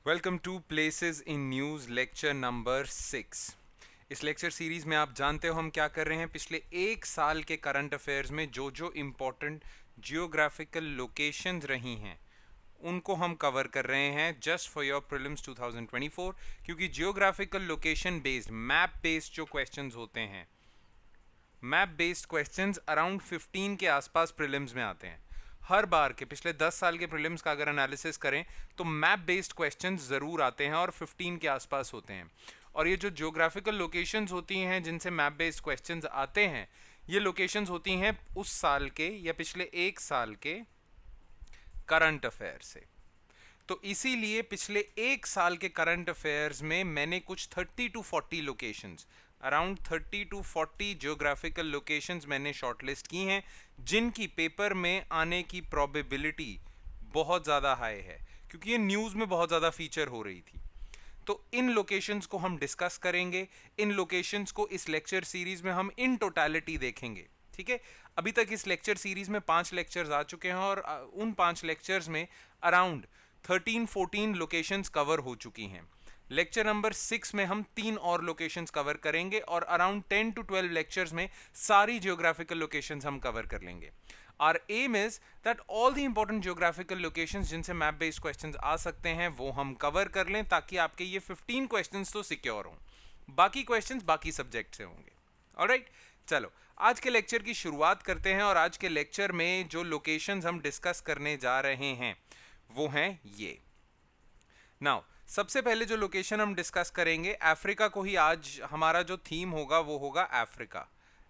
Welcome to places in news lecture number 6। इस lecture series में आप जानते हो हम क्या कर रहे हैं। पिछले एक साल के करंट अफेयर्स में जो जो इम्पोर्टेंट जियोग्राफिकल लोकेशंस रही हैं उनको हम कवर कर रहे हैं जस्ट फॉर योर प्रीलिम्स 2024, क्योंकि geographical location based map based जो क्वेश्चंस होते हैं, मैप बेस्ड क्वेश्चंस अराउंड 15 के आसपास प्रीलिम्स में आते हैं। हर बार के पिछले 10 साल के प्रीलिम्स का अगर एनालिसिस करें तो मैप बेस्ड क्वेश्चंस ज़रूर आते हैं और 15 के आसपास होते हैं। और ये जो जियोग्राफिकल लोकेशंस होती हैं जिनसे मैप बेस्ड क्वेश्चंस आते हैं, ये लोकेशंस होती हैं उस साल के या पिछले एक साल के करंट अफेयर से। तो इसीलिए पिछले एक साल के करंट अफेयर्स में मैंने कुछ 30 to 40 locations, around 30 to 40 geographical locations मैंने शॉर्टलिस्ट की हैं जिनकी पेपर में आने की प्रोबेबिलिटी बहुत ज़्यादा हाई है, क्योंकि ये न्यूज़ में बहुत ज़्यादा फीचर हो रही थी। तो इन लोकेशंस को हम डिस्कस करेंगे। इन लोकेशंस को इस लेक्चर सीरीज में हम इन टोटलिटी देखेंगे। ठीक है, अभी तक इस लेक्चर सीरीज में 5 लेक्चर्स आ चुके हैं और उन 5 लेक्चर्स में अराउंड 13-14 लोकेशंस कवर हो चुकी हैं। लेक्चर नंबर 6 में हम 3 और लोकेशंस कवर करेंगे और अराउंड 10 to 12 लेक्चर्स में सारी जियोग्राफिकल लोकेशंस हम कवर कर लेंगे। Our aim is that all the important geographical locations जिनसे मैप बेस्ड क्वेश्चंस आ सकते हैं वो हम कवर कर लें, ताकि आपके ये 15 क्वेश्चंस तो सिक्योर हों, बाकी क्वेश्चंस बाकी सब्जेक्ट से होंगे। ऑलराइट, चलो आज के लेक्चर की शुरुआत करते हैं। और आज के लेक्चर में जो लोकेशंस हम डिस्कस करने जा रहे हैं वो हैं ये। नाउ सबसे पहले जो लोकेशन हम डिस्कस करेंगे अफ्रीका को ही, आज हमारा जो थीम होगा वो होगा अफ्रीका।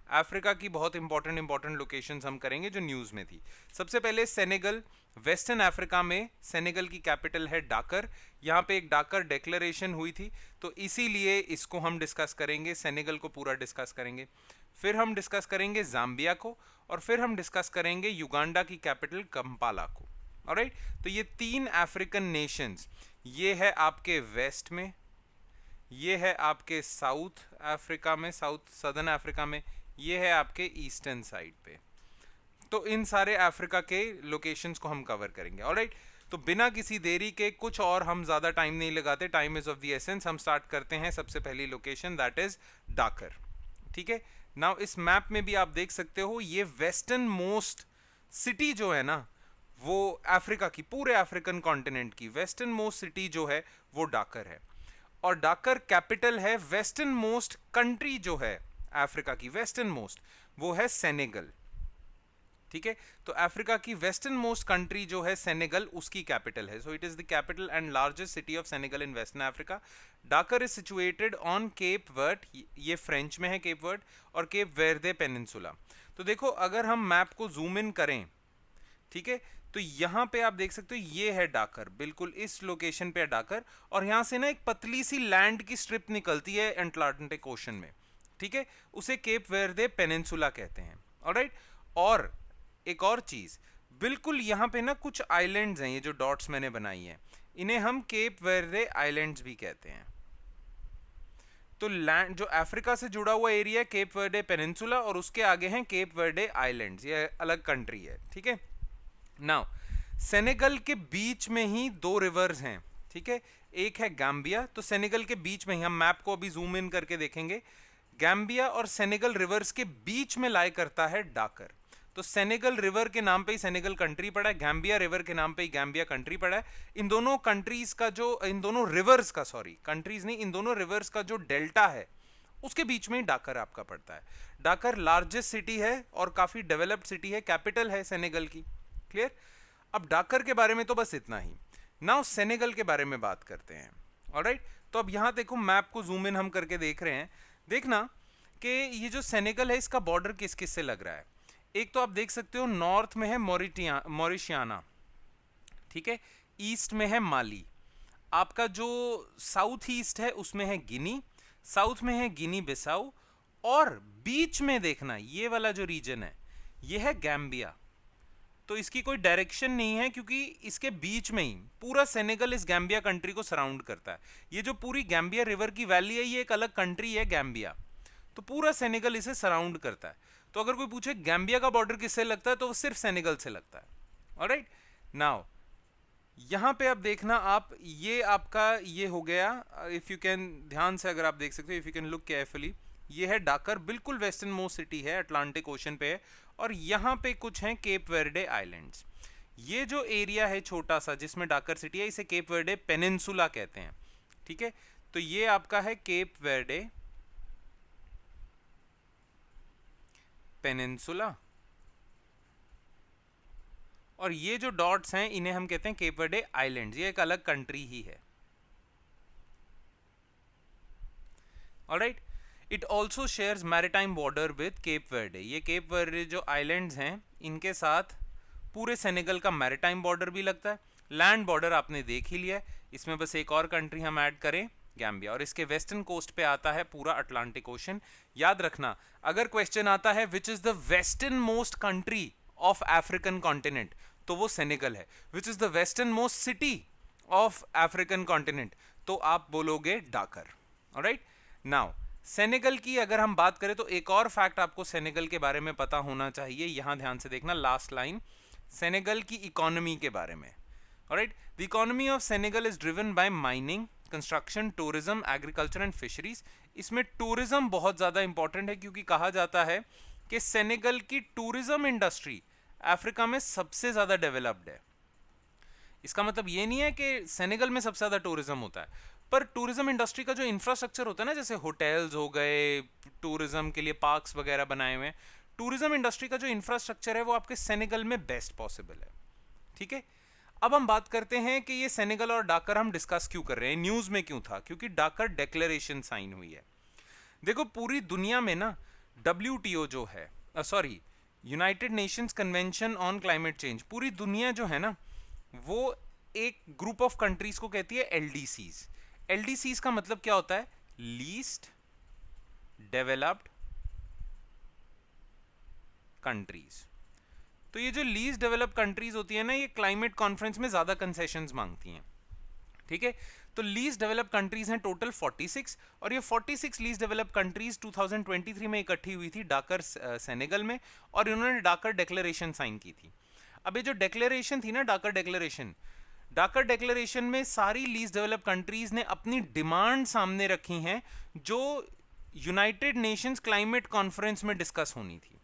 अफ्रीका की बहुत इंपॉर्टेंट लोकेशंस हम करेंगे जो न्यूज़ में थी। सबसे पहले सेनेगल, वेस्टर्न अफ्रीका में सेनेगल की कैपिटल है डाकर। यहाँ पे एक डाकर डिक्लेरेशन हुई थी, तो इसीलिए इसको हम डिस्कस करेंगे, सेनेगल को पूरा डिस्कस करेंगे। फिर हम डिस्कस करेंगे जाम्बिया को, और फिर हम डिस्कस करेंगे युगांडा की कैपिटल कंपाला को। ऑलराइट, तो ये 3 अफ्रीकन नेशंस, ये है आपके वेस्ट में, ये है आपके साउथ अफ्रीका में, सदर्न अफ्रीका में, ये है आपके ईस्टर्न साइड पे। तो इन सारे अफ्रीका के लोकेशंस को हम कवर करेंगे। ऑलराइट, तो बिना किसी देरी के, कुछ और हम ज़्यादा टाइम नहीं लगाते, time is of the essence, हम स्टार्ट करते हैं सबसे पहली लोकेशन, दैट इज़ डाकर। ठीक है, नाउ इस मैप में भी आप देख सकते हो ये वेस्टर्न मोस्ट सिटी जो है ना, वो अफ्रीका की, पूरे अफ्रीकन कॉन्टिनेंट की वेस्टर्न मोस्ट सिटी जो है वो डाकर है। और डाकर कैपिटल है वेस्टर्न मोस्ट कंट्री जो है अफ्रीका की, वेस्टर्न मोस्ट, वो है सेनेगल। ठीक है, तो अफ्रीका की वेस्टर्न मोस्ट कंट्री जो है सेनेगल, उसकी कैपिटल है। So it is the capital and largest city of Senegal in western Africa. Dakar is situated on Cape Verde, ये फ्रेंच में है केप वर्ड, और केप वेर्दे पेनिनसुला। तो देखो अगर हम मैप को जूम इन करें, ठीक है, तो यहां पे आप देख सकते हो ये है डाकर, बिल्कुल इस लोकेशन पे है डाकर, और यहां से ना एक पतली सी लैंड की स्ट्रिप निकलती है अटलांटिक ओशन में। ठीक है, उसे केप वेर्दे पेनिनसुला कहते हैं। ऑलराइट, और एक और चीज, बिल्कुल यहां पे ना कुछ आइलैंड्स हैं, ये जो डॉट्स मैंने बनाई हैं, इन्हें हम केप वेर्दे आइलैंड्स भी कहते हैं। तो लैंड जो अफ्रीका से जुड़ा हुआ एरिया है केप वेर्दे पेनिनसुला, और उसके आगे हैं केप वेर्दे आइलैंड्स, ये अलग कंट्री है। ठीक है, नाउ सेनेगल के बीच में ही 2 रिवर्स हैं। ठीक है, एक है गैम्बिया, तो सेनेगल के बीच में ही, हम मैप को अभी जूम इन करके देखेंगे, गैम्बिया और सेनेगल रिवर्स के बीच में लाई करता है डाकर। तो सेनेगल रिवर के नाम पे ही सेनेगल कंट्री पड़ा है, गैम्बिया रिवर के नाम पे ही गैम्बिया कंट्री पड़ा है। इन दोनों कंट्रीज का जो, इन दोनों रिवर्स का, सॉरी कंट्रीज नहीं, इन दोनों रिवर्स का जो डेल्टा है उसके बीच में ही डाकर आपका पड़ता है। डाकर लार्जेस्ट सिटी है और काफी डेवलप्ड सिटी है, कैपिटल है सेनेगल की। क्लियर, अब डाकर के बारे में तो बस इतना ही। नाउ सेनेगल के बारे में बात करते हैं। ऑलराइट, तो अब यहां देखो मैप को जूम इन हम करके देख रहे हैं, देखना कि ये जो सेनेगल है इसका बॉर्डर किस किस से लग रहा है। एक तो आप देख सकते हो नॉर्थ में है मॉरिशियाना, ठीक है, ईस्ट में है माली, आपका जो साउथ ईस्ट है उसमें है गिनी, साउथ में है गिनी बिसाऊ, और बीच में देखना ये वाला जो रीजन है ये है गैम्बिया। तो इसकी कोई डायरेक्शन नहीं है, क्योंकि इसके बीच में ही पूरा सेनेगल इस गैम्बिया कंट्री को सराउंड करता है। ये जो पूरी गैम्बिया रिवर की वैली है ये एक अलग कंट्री है गैम्बिया, तो पूरा सेनेगल इसे सराउंड करता है। तो अगर कोई पूछे गैम्बिया का बॉर्डर किससे लगता है, तो वो सिर्फ सेनेगल से लगता है। ऑलराइट, नाउ यहाँ पे आप देखना, आप ये आपका ये हो गया, इफ यू कैन ध्यान से अगर आप देख सकते हो, if you can look carefully, ये है डाकर, बिल्कुल वेस्टर्न मोस्ट सिटी है, अटलांटिक ओशन पे है। और यहाँ पे कुछ हैं केप वर्डे आइलैंड्स। ये जो एरिया है छोटा सा जिसमें डाकर सिटी है, इसे केप वर्डे पेनिनसुला कहते हैं। ठीक है, तो ये आपका है केप वर्डे पेनिनसुला, और ये जो डॉट्स हैं इन्हें हम कहते हैं केप वर्डे आइलैंड्स। ये एक अलग कंट्री ही है। Alright, it also shares maritime border with Cape Verde. ये केप वर्डे जो आइलैंड्स हैं इनके साथ पूरे सेनेगल का मैरिटाइम बॉर्डर भी लगता है। लैंड बॉर्डर आपने देख ही लिया है, इसमें बस एक और कंट्री हम ऐड करें, गैम्बिया, और इसके वेस्टर्न कोस्ट पे आता है पूरा अटलांटिक ओशन। याद रखना, अगर क्वेश्चन आता है which is the western most country of African continent, तो वो सेनेगल है। Which is the western most city of African continent, तो आप बोलोगे डाकर। ऑलराइट, नाउ सेनेगल की अगर हम बात करें तो एक और फैक्ट आपको सेनेगल के बारे में पता होना चाहिए, यहां ध्यान से देखना, लास्ट लाइन, सेनेगल की इकोनॉमी के बारे में। Alright, the economy of Senegal is driven by mining, construction, tourism, agriculture and fisheries. इसमें टूरिज्म बहुत ज्यादा इंपॉर्टेंट है, क्योंकि कहा जाता है कि सेनेगल की टूरिज्म इंडस्ट्री अफ्रीका में सबसे ज्यादा डेवलप्ड है। इसका मतलब ये नहीं है कि सेनेगल में सबसे ज्यादा टूरिज्म होता है, पर टूरिज्म इंडस्ट्री का जो इंफ्रास्ट्रक्चर होता है ना, जैसे होटल्स हो गए, टूरिज्म के लिए पार्क्स वगैरह बनाए हुए हैं, टूरिज्म इंडस्ट्री का जो इंफ्रास्ट्रक्चर है वो आपके सेनेगल में बेस्ट पॉसिबल है। ठीक है, अब हम बात करते हैं कि ये सेनेगल और डाकर हम डिस्कस क्यों कर रहे हैं, न्यूज में क्यों था, क्योंकि डाकर डेक्लेरेशन साइन हुई है। देखो पूरी दुनिया में ना WTO जो है, sorry, United Nations convention on climate change, पूरी दुनिया जो है ना वो एक ग्रुप ऑफ कंट्रीज को कहती है LDCs। LDCs का मतलब क्या होता है, लीस्ट डेवलप्ड कंट्रीज। तो ये जो लीस्ट डेवलप्ड कंट्रीज होती है ना, ये क्लाइमेट कॉन्फ्रेंस में ज्यादा कंसेशंस मांगती हैं। ठीक है, तो लीस्ट डेवलप्ड कंट्रीज हैं टोटल 46, और ये 46 लीस्ट डेवलप्ड कंट्रीज 2023 में इकट्ठी हुई थी डाकर सेनेगल में, और इन्होंने डाकर डिक्लेरेशन साइन की थी। अब ये जो डिक्लेरेशन थी ना, डाकर डिक्लेरेशन में सारी लीस्ट डेवलप्ड कंट्रीज ने अपनी डिमांड सामने रखी हैं, जो यूनाइटेड नेशंस क्लाइमेट कॉन्फ्रेंस में डिस्कस होनी थी।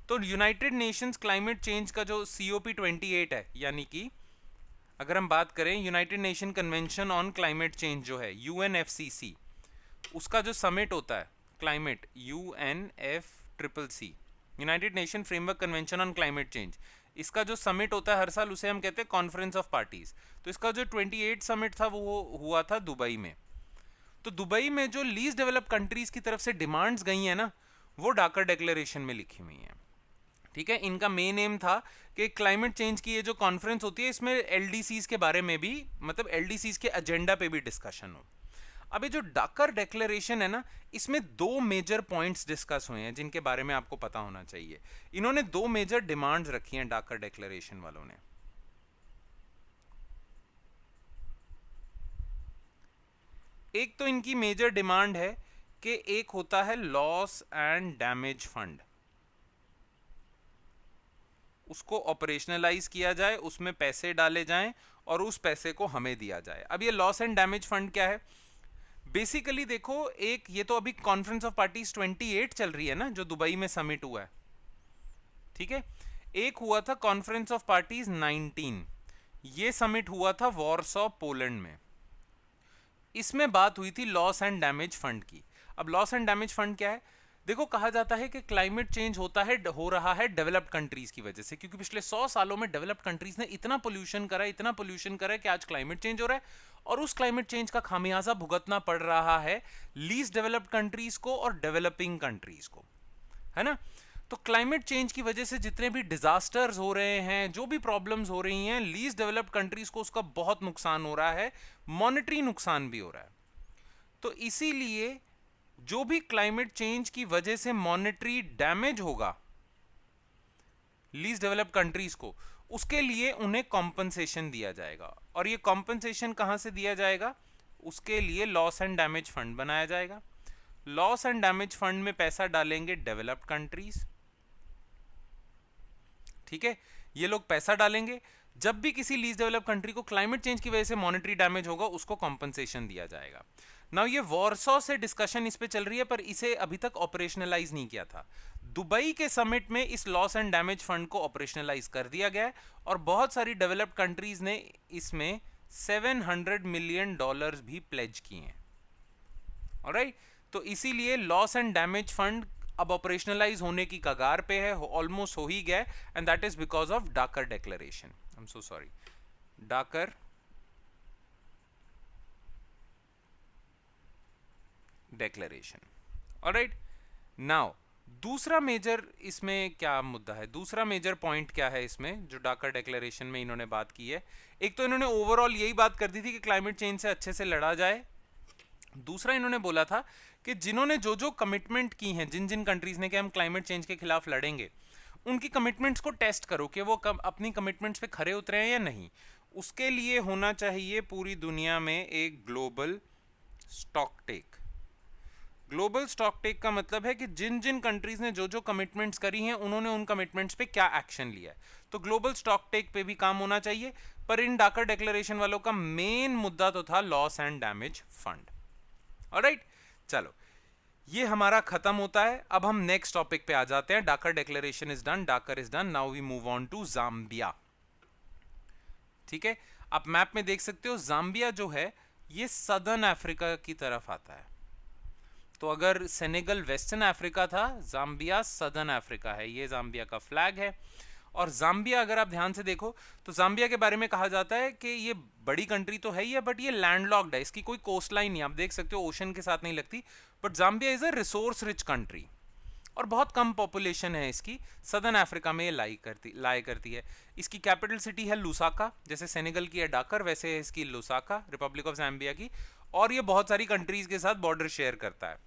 तो यूनाइटेड नेशंस क्लाइमेट चेंज का जो COP28 है, यानी कि अगर हम बात करें United nation convention on climate change जो है UNFCC, उसका जो समिट होता है climate, UNFCCC, United nation framework convention on climate change, इसका जो समिट होता है हर साल, उसे हम कहते हैं कॉन्फ्रेंस ऑफ पार्टीज। तो इसका जो 28 समिट था वो हुआ था दुबई में। तो दुबई में जो लीस्ट डेवलप्ड कंट्रीज की तरफ से डिमांड्स गई हैं ना, वो डाकर डिक्लेरेशन में लिखी हुई हैं। ठीक है, इनका मेन एम था कि क्लाइमेट चेंज की ये जो कॉन्फ्रेंस होती है, इसमें LDCs के बारे में भी, मतलब LDCs के एजेंडा पे भी डिस्कशन हो। अब ये जो डाकर डिक्लेरेशन है ना, इसमें 2 मेजर पॉइंट्स डिस्कस हुए हैं जिनके बारे में आपको पता होना चाहिए। इन्होंने 2 मेजर डिमांड्स रखी हैं डाकर डिक्लेरेशन वालों ने। एक तो इनकी मेजर डिमांड है कि एक होता है लॉस एंड डैमेज फंड, उसको ऑपरेशनलाइज किया जाए, उसमें पैसे डाले जाएं और उस पैसे को हमें दिया जाए। अब ये लॉस एंड डैमेज फंड क्या है, बेसिकली देखो, एक ये तो अभी कॉन्फ्रेंस ऑफ पार्टीज 28 चल रही है ना, जो दुबई में समिट हुआ है। ठीक है, एक हुआ था कॉन्फ्रेंस ऑफ पार्टीज 19, ये समिट हुआ था वॉर्सो पोलैंड में। इसमें बात हुई थी लॉस एंड डैमेज फंड की। अब लॉस एंड डैमेज फंड क्या है, देखो कहा जाता है कि क्लाइमेट चेंज हो रहा है डेवलप्ड कंट्रीज की वजह से, क्योंकि पिछले 100 सालों में डेवलप्ड कंट्रीज ने इतना पोल्यूशन करा है कि आज क्लाइमेट चेंज हो रहा है, और उस क्लाइमेट चेंज का खामियाजा भुगतना पड़ रहा है लीस्ट डेवलप्ड कंट्रीज को और डेवलपिंग कंट्रीज को, है ना। तो क्लाइमेट चेंज की वजह से जितने भी डिजास्टर्स हो रहे हैं, जो भी प्रॉब्लम्स हो रही हैं, लीस्ट डेवलप्ड कंट्रीज को उसका बहुत नुकसान हो रहा है, मॉनेटरी नुकसान भी हो रहा है। तो इसीलिए जो भी क्लाइमेट चेंज की वजह से मॉनेटरी डैमेज होगा लीस्ट डेवलप्ड कंट्रीज को, उसके लिए उन्हें कॉम्पनसेशन दिया जाएगा। और ये कॉम्पनसेशन कहां से दिया जाएगा, उसके लिए लॉस एंड डैमेज फंड बनाया जाएगा। लॉस एंड डैमेज फंड में पैसा डालेंगे डेवलप्ड कंट्रीज। ठीक है, ये लोग पैसा डालेंगे, जब भी किसी लीस्ट डेवलप कंट्री को क्लाइमेट चेंज की वजह से मॉनेटरी डैमेज होगा उसको कॉम्पनसेशन दिया जाएगा। नाउ ये वॉर्सो से डिस्कशन इस पे चल रही है पर इसे अभी तक ऑपरेशनलाइज नहीं किया था। दुबई के समिट में इस लॉस एंड डैमेज फंड को ऑपरेशनलाइज कर दिया गया है और बहुत सारी डेवलप्ड कंट्रीज ने इसमें $700 मिलियन भी प्लेज किए हैं। ऑलराइट, तो इसीलिए लॉस एंड डैमेज फंड अब ऑपरेशनलाइज होने की कगार पे है, ऑलमोस्ट हो ही गया, and that is because of Dakar declaration. I am so sorry, Dakar declaration. Alright, now दूसरा मेजर इसमें क्या मुद्दा है, दूसरा मेजर पॉइंट क्या है इसमें जो डाकर डिक्लेरेशन में इन्होंने बात की है। एक तो इन्होंने ओवरऑल यही बात कर दी थी कि क्लाइमेट चेंज से अच्छे से लड़ा जाए। दूसरा इन्होंने बोला था कि जिन्होंने जो जो कमिटमेंट की हैं, जिन जिन कंट्रीज ने कि हम क्लाइमेट चेंज के खिलाफ लड़ेंगे, उनकी कमिटमेंट्स को टेस्ट करो कि वो अपनी कमिटमेंट्स पे खरे उतरे हैं या नहीं। उसके लिए होना चाहिए पूरी दुनिया में एक global stock take. Global stock take का मतलब है कि जिन जिन कंट्रीज ने जो जो कमिटमेंट्स करी हैं उन्होंने उन कमिटमेंट्स पे क्या एक्शन लिया है, तो ग्लोबल स्टॉक टेक पे भी काम होना चाहिए। पर इन डाकर डिक्लेरेशन वालों का मेन मुद्दा तो था loss and damage fund. Alright, चलो ये हमारा खत्म होता है। अब हम नेक्स्ट टॉपिक पे आ जाते हैं। Dakar declaration is done, Dakar is done, now we move on to Zambia. ठीक है, आप मैप में देख सकते हो जाम्बिया जो है ये सदर्न अफ्रीका की तरफ आता है। तो अगर सेनेगल वेस्टर्न अफ्रीका था, जाम्बिया सदर्न अफ्रीका है। ये जाम्बिया का फ्लैग है। और जाम्बिया अगर आप ध्यान से देखो तो जाम्बिया के बारे में कहा जाता है कि ये बड़ी कंट्री तो है ही है बट ये लैंडलॉक्ड है, इसकी कोई कोस्ट लाइन नहीं, आप देख सकते हो ओशन के साथ नहीं लगती। But Zambia is a resource rich country और बहुत कम पॉपुलेशन है इसकी। सदर्न अफ्रीका में ये लाई करती है। इसकी कैपिटल सिटी है लुसाका, जैसे सेनेगल की है डाकर वैसे है इसकी लुसाका, रिपब्लिक ऑफ जाम्बिया की। और ये बहुत सारी कंट्रीज के साथ बॉर्डर शेयर करता है।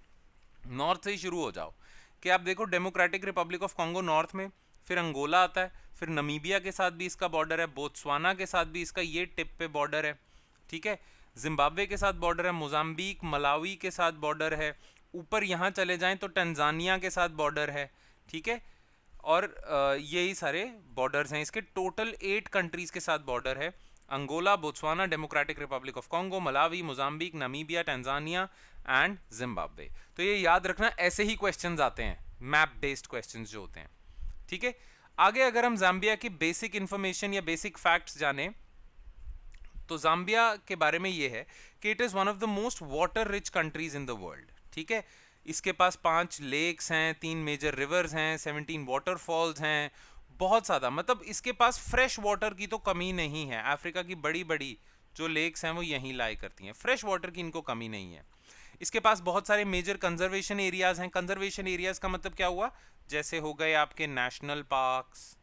नॉर्थ से ही शुरू हो जाओ कि आप देखो democratic Republic of Congo north में, फिर अंगोला आता है, फिर नमीबिया के साथ भी इसका बॉर्डर है, बोत्सवाना के साथ भी इसका ये टिप पे बॉर्डर है। ठीक है, जिम्बाब्वे के साथ बॉर्डर है, मोजाम्बिक मलावी के साथ बॉर्डर है, ऊपर यहाँ चले जाएं तो टंजानिया के साथ बॉर्डर है। ठीक है, और यही सारे बॉर्डर्स हैं इसके। टोटल 8 कंट्रीज के साथ बॉर्डर है, Angola, Botswana, Democratic Republic of Congo, Malawi, Mozambique, Namibia, Tanzania and Zimbabwe. तो ये याद रखना, ऐसे ही क्वेश्चंस आते हैं, मैप बेस्ड क्वेश्चंस जो होते हैं। ठीक है, आगे अगर हम जाम्बिया की बेसिक इंफॉर्मेशन या बेसिक फैक्ट्स जाने तो जाम्बिया के बारे में ये है कि it is one of the most water rich countries in the world. ठीक है, इसके पास 5 लेक्स हैं, 3 मेजर रिवर्स हैं, 17 वाटरफॉल्स हैं, बहुत ज़्यादा, मतलब इसके पास फ्रेश वाटर की तो कमी नहीं है। अफ्रीका की बड़ी बड़ी जो लेक्स हैं वो यहीं लाई करती हैं, फ्रेश वाटर की इनको कमी नहीं है। इसके पास बहुत सारे मेजर कंजर्वेशन एरियाज हैं। कंजर्वेशन एरियाज का मतलब क्या हुआ, जैसे हो गए आपके नेशनल पार्क्स,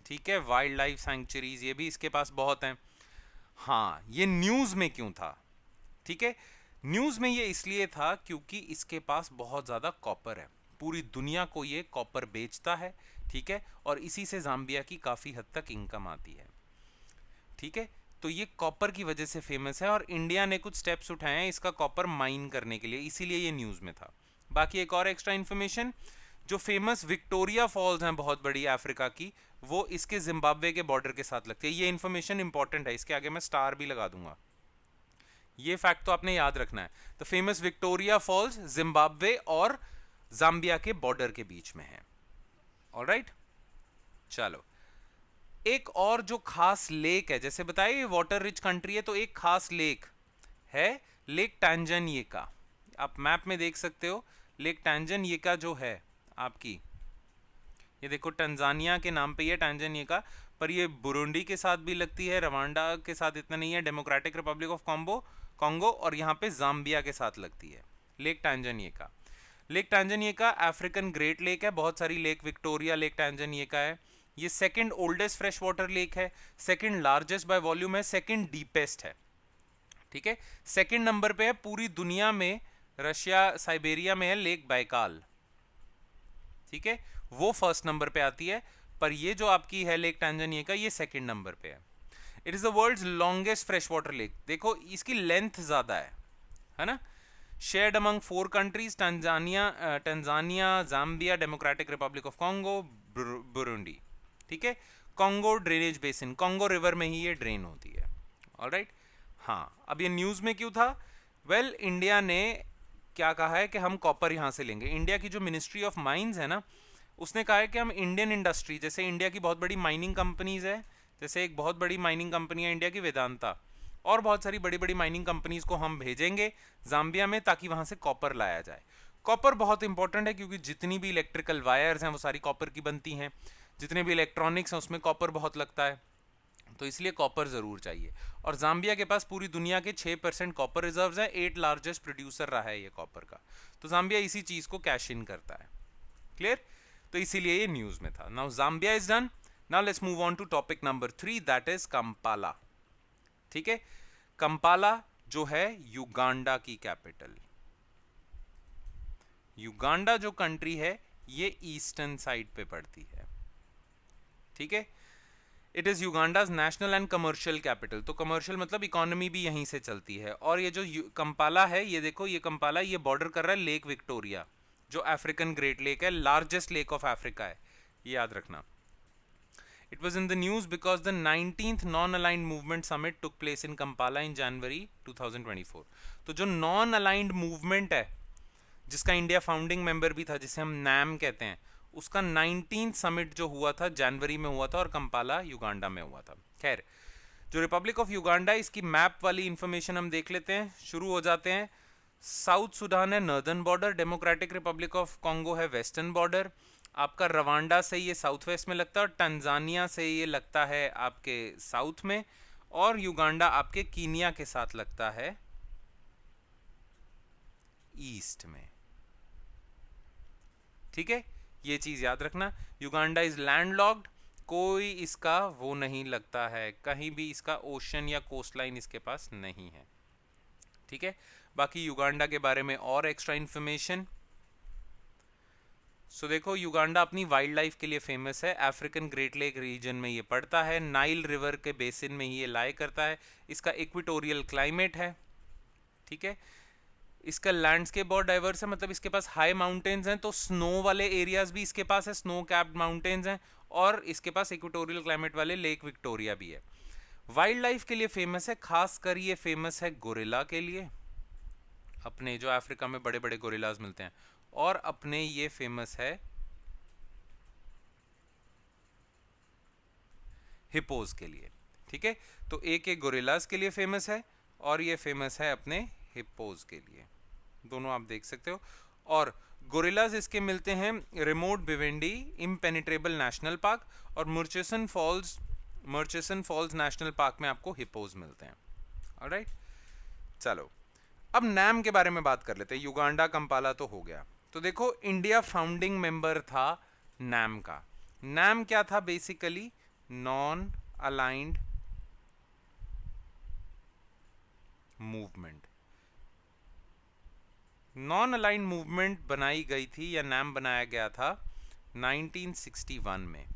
ठीक है, वाइल्ड लाइफ सैंक्चुरीज, ये भी इसके पास बहुत हैं। हाँ, ये न्यूज़ में क्यों था, ठीक है, न्यूज़ में ये इसलिए था क्योंकि इसके पास बहुत ज़्यादा कॉपर है, पूरी दुनिया को ये कॉपर बेचता है। ठीक है, और इसी से जाम्बिया की काफ़ी हद तक इनकम आती है। ठीक है, तो ये कॉपर की वजह से फेमस है और इंडिया ने कुछ स्टेप्स उठाए हैं इसका कॉपर माइन करने के लिए, इसीलिए ये न्यूज़ में था। बाकी एक और एक्स्ट्रा इन्फॉर्मेशन, जो फेमस विक्टोरिया फॉल्स हैं बहुत बड़ी अफ्रीका की, वो इसके जिम्बाब्वे के बॉर्डर के साथ लगती है। ये इन्फॉर्मेशन इंपॉर्टेंट है, इसके आगे मैं स्टार भी लगा दूंगा। ये फैक्ट तो आपने याद रखना है। The famous Victoria Falls Zimbabwe और जाम्बिया के बॉर्डर के बीच में है। ऑलराइट, चलो एक और जो खास लेक है, जैसे बताया ये वाटर रिच कंट्री है, तो एक खास लेक है, लेक टैंजानिका। आप मैप में देख सकते हो लेक टैंजानिका जो है आपकी, ये देखो टंजानिया के नाम पे ये टैंजानिका, पर ये बुरुंडी के साथ भी लगती है, रवांडा के साथ इतना नहीं है, डेमोक्रेटिक रिपब्लिक ऑफ कॉन्गो और यहाँ पे जाम्बिया के साथ लगती है Lake Tanganyika. Lake Tanganyika African great lake है, बहुत सारी लेक विक्टोरिया लेक टैंजानिका है। ये second oldest fresh water lake है, सेकंड लार्जेस्ट बाय वॉल्यूम है, सेकंड डीपेस्ट है। ठीक है, सेकंड नंबर पे है पूरी दुनिया में, रशिया साइबेरिया में है लेक बाइकाल। ठीक है, वो फर्स्ट नंबर पे आती है, पर ये जो आपकी है लेक टैंजानिका ये सेकंड नंबर पे है। It is the world's longest fresh water lake, देखो इसकी लेंथ ज्यादा है ना। Shared among 4 countries, Tanzania, Zambia, Democratic Republic of Congo, Burundi. ठीक है, Congo drainage basin, Congo river में ही ये ड्रेन होती है। ऑलराइट, हाँ, अब ये न्यूज़ में क्यों था? वेल, इंडिया ने क्या कहा है कि हम कॉपर यहाँ से लेंगे। इंडिया की जो मिनिस्ट्री ऑफ माइंस है ना, उसने कहा है कि हम इंडियन इंडस्ट्री, जैसे इंडिया की बहुत बड़ी माइनिंग कंपनीज है, जैसे एक बहुत बड़ी माइनिंग कंपनी है इंडिया की वेदांता, और बहुत सारी बड़ी बड़ी माइनिंग कंपनीज को हम भेजेंगे जाम्बिया में ताकि वहाँ से कॉपर लाया जाए। कॉपर बहुत इंपॉर्टेंट है क्योंकि जितनी भी इलेक्ट्रिकल वायर्स हैं वो सारी कॉपर की बनती हैं, जितने भी इलेक्ट्रॉनिक्स हैं उसमें कॉपर बहुत लगता है, तो इसलिए कॉपर ज़रूर चाहिए। और जाम्बिया के पास पूरी दुनिया के 6% कॉपर रिजर्व्स हैं, 8 लार्जेस्ट प्रोड्यूसर रहा है ये कॉपर का, तो जाम्बिया इसी चीज़ को कैश इन करता है। क्लियर? तो इसीलिए ये न्यूज़ में था। Now Zambia is done, now let's move on to topic number 3, that is Kampala. ठीक है, कंपाला जो है युगांडा की कैपिटल। युगांडा जो कंट्री है ये ईस्टर्न साइड पे पड़ती है। ठीक है, it is Uganda's national and commercial capital, तो कमर्शियल मतलब इकोनॉमी भी यहीं से चलती है। और ये जो कंपाला है, ये देखो, ये कंपाला ये बॉर्डर कर रहा है लेक विक्टोरिया, जो अफ्रीकन ग्रेट लेक है, लार्जेस्ट लेक ऑफ अफ्रीका है, ये याद रखना। It was in the news because the 19th non-aligned movement summit took place in Kampala in January 2024। तो जो नॉन अलाइंड मूवमेंट है जिसका इंडिया फाउंडिंग मेंबर भी था, जिसे हम नैम कहते हैं, उसका 19th समिट जो हुआ था जनवरी में हुआ था और कंपाला युगांडा में हुआ था। खैर, जो रिपब्लिक ऑफ युगांडा, इसकी मैप वाली इंफॉर्मेशन हम देख लेते हैं। शुरू हो जाते हैं। साउथ सुडान है northern border, democratic Republic of Congo है वेस्टर्न बॉर्डर, आपका रवांडा से ये साउथ वेस्ट में लगता है, और टंजानिया से ये लगता है आपके साउथ में, और युगांडा आपके कीनिया के साथ लगता है ईस्ट में। ठीक है, ये चीज याद रखना। युगांडा इज लैंडलॉक्ड, कोई इसका वो नहीं लगता है, कहीं भी इसका ओशन या कोस्ट लाइन इसके पास नहीं है। ठीक है, बाकी युगांडा के बारे में और एक्स्ट्रा इंफॉर्मेशन। सो देखो, युगांडा अपनी वाइल्ड लाइफ के लिए फेमस है। अफ्रीकन ग्रेट लेक रीजन में ये पड़ता है, नाइल रिवर के बेसिन में ही ये लाई करता है, इसका इक्वेटोरियल क्लाइमेट है। ठीक है, इसका लैंडस्केप बहुत डाइवर्स है, मतलब इसके पास हाई माउंटेन्स हैं, तो स्नो वाले एरियाज भी इसके पास है, स्नो कैप्ड माउंटेन्स हैं, और इसके पास इक्वेटोरियल क्लाइमेट वाले लेक विक्टोरिया भी है। वाइल्ड लाइफ के लिए फेमस है, खासकर ये फेमस है गोरिल्ला के लिए, अपने जो अफ्रीका में बड़े बड़े गोरिल्लाज मिलते हैं, और अपने ये फेमस है हिपोज के लिए। ठीक है, तो एक गोरिल्लाज के लिए फेमस है और ये फेमस है अपने हिप्पोज के लिए, दोनों आप देख सकते हो। और गोरिल्लाज इसके मिलते हैं रिमोट भिवेंडी इम्पेनिट्रेबल नेशनल पार्क और मर्चेसन फॉल्स नेशनल पार्क में आपको हिप्पोज मिलते हैं। ऑलराइट, चलो अब नैम के बारे में बात कर लेते हैं। युगांडा कंपाला तो हो गया। तो देखो, इंडिया फाउंडिंग मेंबर था नैम का। नैम क्या था? Basically non aligned movement. Non aligned movement बनाई गई थी या नाम बनाया गया था 1961 में।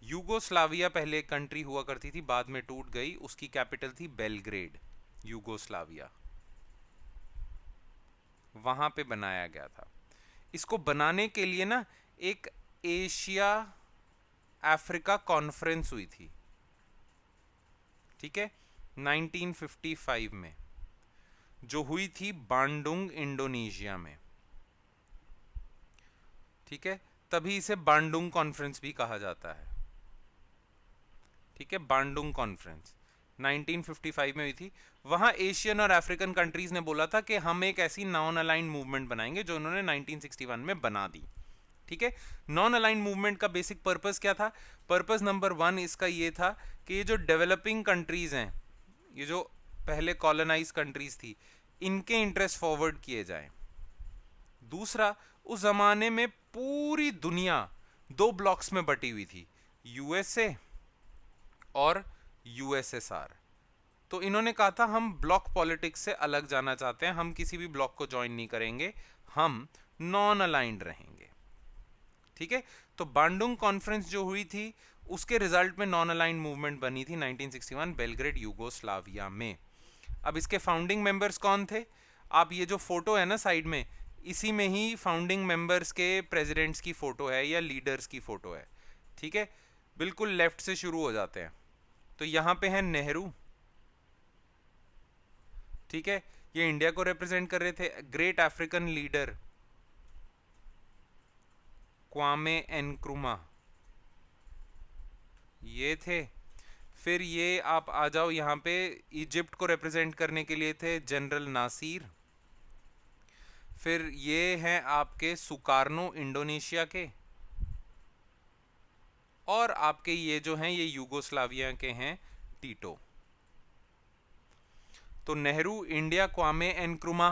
यूगोस्लाविया पहले कंट्री हुआ करती थी, बाद में टूट गई, उसकी कैपिटल थी बेलग्रेड, यूगोस्लाविया, वहां पे बनाया गया था। इसको बनाने के लिए ना एक एशिया अफ्रीका कॉन्फ्रेंस हुई थी। ठीक है, 1955 में, जो हुई थी बांडुंग इंडोनेशिया में। ठीक है, तभी इसे बांडुंग कॉन्फ्रेंस भी कहा जाता है। ठीक है, बांडुंग कॉन्फ्रेंस 1955 में हुई थी। वहां एशियन और अफ्रीकन कंट्रीज ने बोला था कि हम एक ऐसी नॉन अलाइंड मूवमेंट बनाएंगे, जो उन्होंने 1961 में बना दी। ठीक है, नॉन अलाइंड मूवमेंट का बेसिक पर्पस क्या था? पर्पस नंबर 1 इसका ये था कि ये जो डेवलपिंग कंट्रीज हैं, ये जो पहले कॉलोनाइज कंट्रीज थी, इनके इंटरेस्ट फॉरवर्ड किए जाएं। दूसरा, उस जमाने में पूरी दुनिया 2 ब्लॉक्स में बटी हुई थी, यूएसए और यूएसएसआर। तो इन्होंने कहा था हम ब्लॉक पॉलिटिक्स से अलग जाना चाहते हैं, हम किसी भी ब्लॉक को ज्वाइन नहीं करेंगे, हम नॉन अलाइंड रहेंगे। ठीक है, तो बांडुंग कॉन्फ्रेंस जो हुई थी उसके रिजल्ट में नॉन अलाइंड मूवमेंट बनी थी 1961 बेलग्रेड यूगोस्लाविया में। अब इसके फाउंडिंग मेंबर्स कौन थे? आप ये जो फोटो है ना साइड में, इसी में ही फाउंडिंग मेंबर्स के प्रेसिडेंट्स की फोटो है या लीडर्स की फोटो है। ठीक है, बिल्कुल लेफ्ट से शुरू हो जाते हैं। तो यहाँ पे है नेहरू, ठीक है, ये इंडिया को रिप्रेजेंट कर रहे थे। ग्रेट अफ्रीकन लीडर क्वामे एनक्रुमा, ये थे। फिर ये आप आ जाओ यहाँ पे, इजिप्ट को रिप्रेजेंट करने के लिए थे जनरल नासिर। फिर ये हैं आपके सुकार्नो इंडोनेशिया के, और आपके ये जो हैं ये यूगोस्लाविया के हैं टीटो। तो Nehru India, Kwame Nkrumah,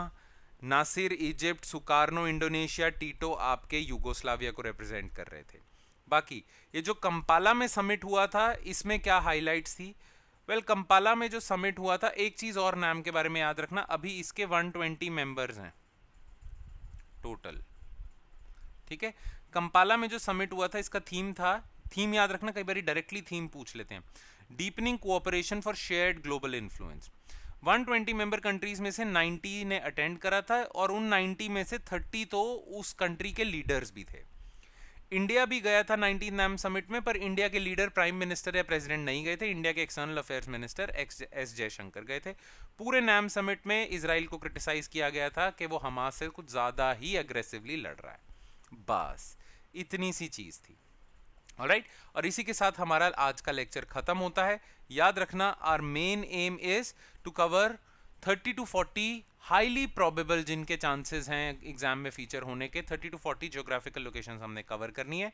Nasser Egypt, Sukarno Indonesia, Tito आपके यूगोस्लाविया को रिप्रेजेंट कर रहे थे। बाकी ये जो कंपाला में समिट हुआ था, इसमें क्या हाइलाइट्स थी? वेल, कंपाला में जो समिट हुआ था, एक चीज और नाम के बारे में याद रखना, अभी इसके 120 मेंबर्स हैं टोटल, ठीक है। कंपाला में जो समिट हुआ था, इसका थीम था, थीम याद रखना, कई बार डायरेक्टली थीम पूछ लेते हैं, deepening cooperation for shared global influence. 120 member countries में से 90 ने अटेंड करा था, और उन 90 में से 30 तो उस कंट्री के लीडर्स भी थे। इंडिया भी गया था 19 नाम समिट में, पर इंडिया के लीडर प्राइम मिनिस्टर या प्रेसिडेंट नहीं गए थे, इंडिया के external affairs minister S Jaishankar गए थे। पूरे नाम समिट में इजराइल को क्रिटिसाइज किया गया था कि वो हमास से कुछ ज्यादा ही अग्रेसिवली लड़ रहा है। बस इतनी सी चीज थी। ऑलराइट, और इसी के साथ हमारा आज का लेक्चर खत्म होता है। याद रखना, our main aim is to cover 30 to 40 highly probable जिनके चांसेस हैं एग्जाम में फीचर होने के, 30 to 40 ज्योग्राफिकल लोकेशंस हमने कवर करनी है।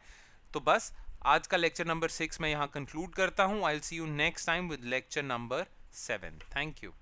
तो बस आज का लेक्चर नंबर 6 मैं यहाँ कंक्लूड करता हूँ। I will see you next time with lecture number 7। Thank you.